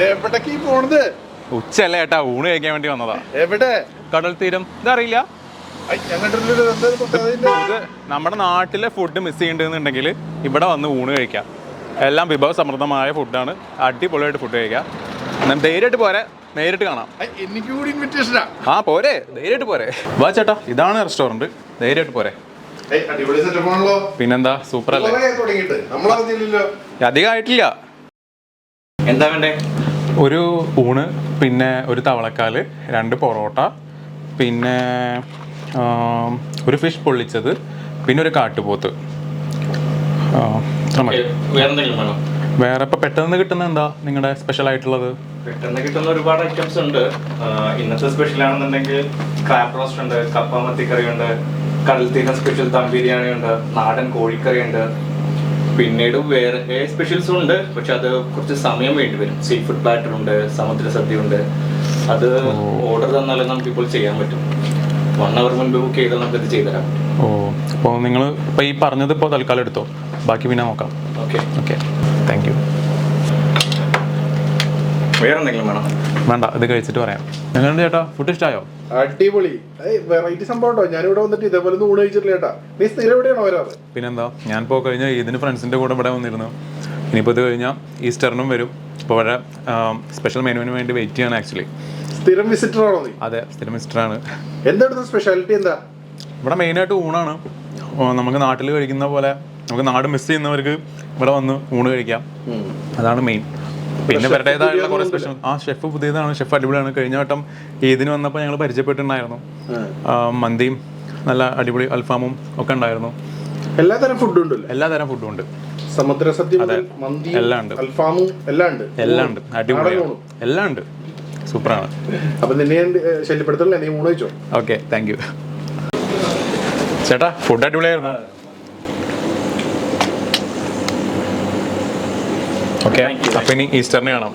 എവിടേക്ക് പോണത്? ഉച്ചയല്ല ഏട്ടാ, ഊണ് കഴിക്കാൻ വേണ്ടി വന്നതാ. എവിടെ? കടൽ തീരം. ഇതറിയില്ല? ഇത് നമ്മുടെ നാട്ടിലെ ഫുഡ് മിസ് ചെയ്യണ്ടെന്നുണ്ടെങ്കിൽ ഇവിടെ വന്ന് ഊണ് കഴിക്കാം. എല്ലാം വിഭവസമൃദ്ധമായ ഫുഡാണ്. അടിപൊളിയായിട്ട് ഫുഡ് കഴിക്കാം. ധൈര്യമായിട്ട് പോരെ, നേരിട്ട് കാണാം. എനിക്ക് കൂടി ഇൻവിറ്റേഷനാ. ആ പോരെ, ധൈര്യമായിട്ട് പോരെ. വാ ചേട്ടാ, ഇതാണ് റെസ്റ്റോറൻറ്റ്. ധൈര്യമായിട്ട് പോരെ. പിന്നെന്താ, സൂപ്പർ അല്ലേ? അധികം ആയിട്ടില്ല. എന്താ വേണ്ടേ? ഒരു ഊണ്, പിന്നെ ഒരു തവളക്കാല്, 2 പൊറോട്ട, പിന്നെ ഒരു ഫിഷ് പൊള്ളിച്ചത്, പിന്നെ ഒരു കാട്ടുപോത്ത്. വേറെ ഇപ്പൊ പെട്ടെന്ന് കിട്ടുന്ന എന്താ നിങ്ങളുടെ സ്പെഷ്യൽ ആയിട്ടുള്ളത്? പെട്ടെന്ന് കിട്ടുന്ന ഒരുപാട് ഐറ്റംസ് ഉണ്ട്. ഇന്നത്തെ സ്പെഷ്യൽ ആണെന്നുണ്ടെങ്കിൽ ക്രാബ് റോസ്റ്റ് ഉണ്ട്, കപ്പ മത്തിക്കറി ഉണ്ട്, കടൽത്തീരം സ്പെഷ്യൽ ദം ബിരിയാണി ഉണ്ട്, നാടൻ കോഴിക്കറി ഉണ്ട്. പിന്നീട് വേറെ സ്പെഷ്യൽസും ഉണ്ട്, പക്ഷെ അത് കുറച്ച് സമയം വേണ്ടി വരും. സീ ഫുഡ് പ്ലാറ്റർ ഉണ്ട്, സമുദ്ര സദ്യ ഉണ്ട്. അത് ഓർഡർ തന്നാലേ നമുക്ക് ഇപ്പോൾ ചെയ്യാൻ പറ്റും. 1 hour മുൻപ് ബുക്ക് ചെയ്താൽ നമുക്കത് ചെയ്തുതരാം. ഓ, അപ്പോൾ നിങ്ങൾ ഇപ്പോൾ ഈ പറഞ്ഞത് ഇപ്പോൾ തൽക്കാലം എടുത്തോ, ബാക്കി പിന്നെ നോക്കാം. Okay okay, thank you. വേറെ എന്തെങ്കിലും വേണം? വേണ്ട, ഇത് കഴിച്ചിട്ട് പറയാം. എങ്ങനെയുണ്ട് ചേട്ടാ, ഫുഡ് ഇഷ്ടമായോ? അടിപൊളി, വെറൈറ്റി സംഭവം ഉണ്ടോ? ഞാനിവിടെ വന്നിട്ട് ഇതേപോലെ ഊണ് കഴിച്ചിട്ടില്ല ചേട്ടാ. നീ സ്ഥിരം എവിടെയാണോ വരാറ്? പിന്നെന്താ, ഞാനിപ്പോൾ കഴിഞ്ഞ ഇതിന് ഫ്രണ്ട്സിൻ്റെ കൂടെ ഇവിടെ വന്നിരുന്നു. ഇനിയിപ്പോൾ ഇത് കഴിഞ്ഞാൽ ഈസ്റ്ററിനും വരും. ഇപ്പോൾ ഇവിടെ സ്പെഷ്യൽ മെനുവിന് വേണ്ടി വെയിറ്റ് ചെയ്യാണ് ആക്ച്വലി. സ്ഥിരം വിസിറ്റർ ആണോ നീ? അതെ, സ്ഥിരം വിസിറ്ററാണ്. എന്താണ് സ്പെഷ്യാലിറ്റി? എന്താ ഇവിടെ മെയിനായിട്ട് ഊണാണ്. നമുക്ക് നാട്ടിൽ കഴിക്കുന്ന പോലെ നമുക്ക് നാട് മിസ് ചെയ്യുന്നവർക്ക് ഇവിടെ വന്ന് ഊണ് കഴിക്കാം. അതാണ് മെയിൻ. പിന്നെ ഇവരുടേതായുള്ള കുറേ സ്പെഷ്യൽ. ഷെഫ് പുതിയതാണ്, ഷെഫ് അടിപൊളിയാണ്. കഴിഞ്ഞ വട്ടം ഇതിന് വന്നപ്പോൾ ഞങ്ങൾ പരിചയപ്പെട്ടിട്ടുണ്ടായിരുന്നു. മന്തിയും നല്ല അടിപൊളി അൽഫാമും ഒക്കെ ഉണ്ടായിരുന്നു. എല്ലാതരം ഫുഡും ഉണ്ട്. എല്ലാതരം ഫുഡും ഉണ്ട്. സമുദ്രസദ്യ, മന്തി, എല്ലാം ഉണ്ട്. അൽഫാമും എല്ലാം ഉണ്ട്. എല്ലാം ഉണ്ട്, അടിപൊളിയാണ്, എല്ലാം ഉണ്ട്, സൂപ്പറാണ്. അപ്പൊ നിന്നെ ശല്യപ്പെടുത്തല്ലേ, നീ ഊണ് കഴിച്ചോ. ഓക്കെ, താങ്ക് യു ചേട്ടാ. ഫുഡ് അടിപൊളിയായിരുന്നു. ഓക്കെ, അപ്പൊ ഇനി ഈസ്റ്ററിന് കാണാം.